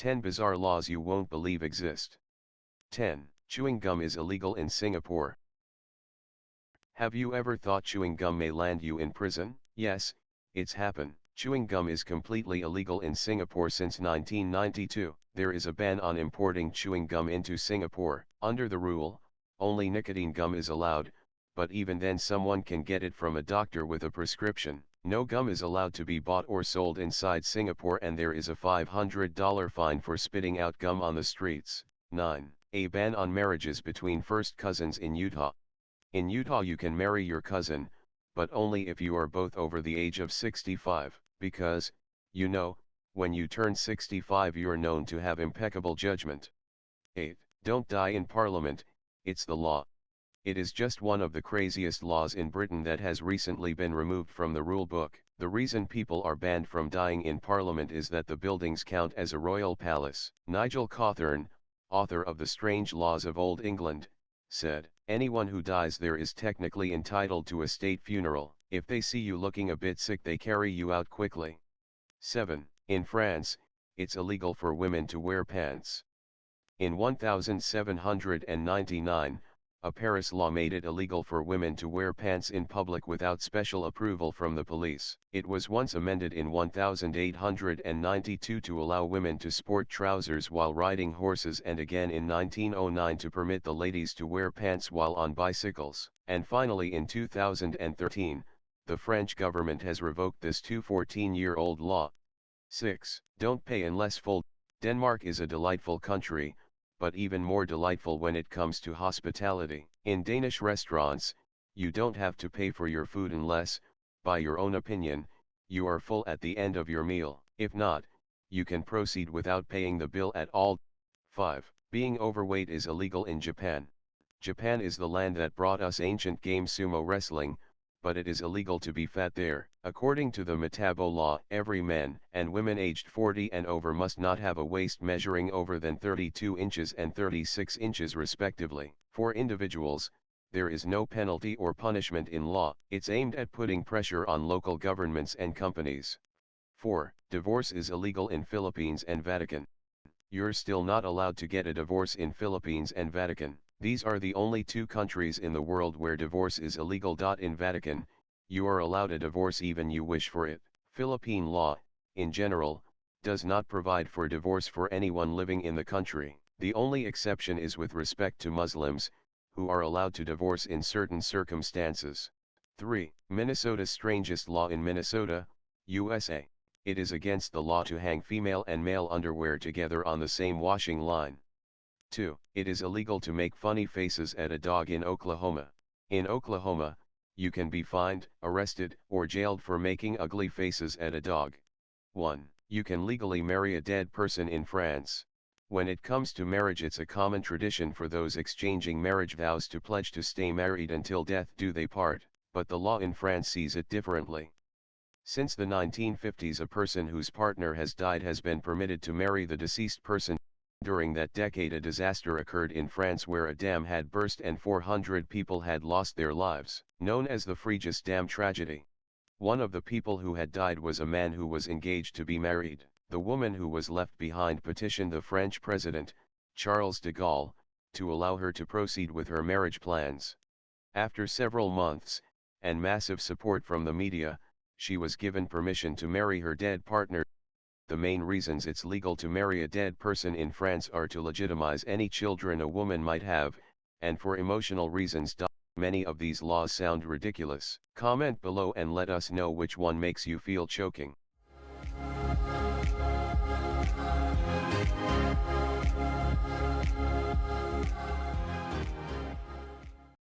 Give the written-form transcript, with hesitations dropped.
10 bizarre laws you won't believe exist. 10. Chewing gum is illegal in Singapore. Have you ever thought chewing gum may land you in prison? Yes, it's happened. Chewing gum is completely illegal in Singapore since 1992. There is a ban on importing chewing gum into Singapore. Under the rule, only nicotine gum is allowed, but even then someone can get it from a doctor with a prescription. No gum is allowed to be bought or sold inside Singapore, and there is a $500 fine for spitting out gum on the streets. 9. A ban on marriages between first cousins in Utah. In Utah you can marry your cousin, but only if you are both over the age of 65, because, you know, when you turn 65 you're known to have impeccable judgment. 8. Don't die in Parliament, it's the law. It is just one of the craziest laws in Britain that has recently been removed from the rule book. The reason people are banned from dying in Parliament is that the buildings count as a royal palace. Nigel Cawthorne, author of The Strange Laws of Old England, said, anyone who dies there is technically entitled to a state funeral. If they see you looking a bit sick they carry you out quickly. 7. In France, it's illegal for women to wear pants. In 1799, a Paris law made it illegal for women to wear pants in public without special approval from the police. It was once amended in 1892 to allow women to sport trousers while riding horses, and again in 1909 to permit the ladies to wear pants while on bicycles. And finally in 2013, the French government has revoked this 14-year-old law. 6. Don't pay unless full. Denmark is a delightful country, but even more delightful when it comes to hospitality. In Danish restaurants, you don't have to pay for your food unless, by your own opinion, you are full at the end of your meal. If not, you can proceed without paying the bill at all. 5. Being overweight is illegal in Japan. Japan is the land that brought us ancient game sumo wrestling, but it is illegal to be fat there. According to the Metabo law, every man and women aged 40 and over must not have a waist measuring over than 32 inches and 36 inches respectively. For individuals, there is no penalty or punishment in law. It's aimed at putting pressure on local governments and companies. 4. Divorce is illegal in Philippines and Vatican. You're still not allowed to get a divorce in Philippines and Vatican. These are the only two countries in the world where divorce is illegal. In Vatican, you are allowed a divorce even you wish for it. Philippine law, in general, does not provide for divorce for anyone living in the country. The only exception is with respect to Muslims, who are allowed to divorce in certain circumstances. 3. Minnesota's strangest law. In Minnesota, USA, it is against the law to hang female and male underwear together on the same washing line. 2. It is illegal to make funny faces at a dog in Oklahoma. In Oklahoma, you can be fined, arrested, or jailed for making ugly faces at a dog. 1. You can legally marry a dead person in France. When it comes to marriage, it's a common tradition for those exchanging marriage vows to pledge to stay married until death do they part, but the law in France sees it differently. Since the 1950s, a person whose partner has died has been permitted to marry the deceased person. During that decade, a disaster occurred in France where a dam had burst and 400 people had lost their lives, known as the Fréjus Dam tragedy. One of the people who had died was a man who was engaged to be married. The woman who was left behind petitioned the French president, Charles de Gaulle, to allow her to proceed with her marriage plans. After several months, and massive support from the media, she was given permission to marry her dead partner. The main reasons it's legal to marry a dead person in France are to legitimize any children a woman might have, and for emotional reasons. Many of these laws sound ridiculous. Comment below and let us know which one makes you feel choking.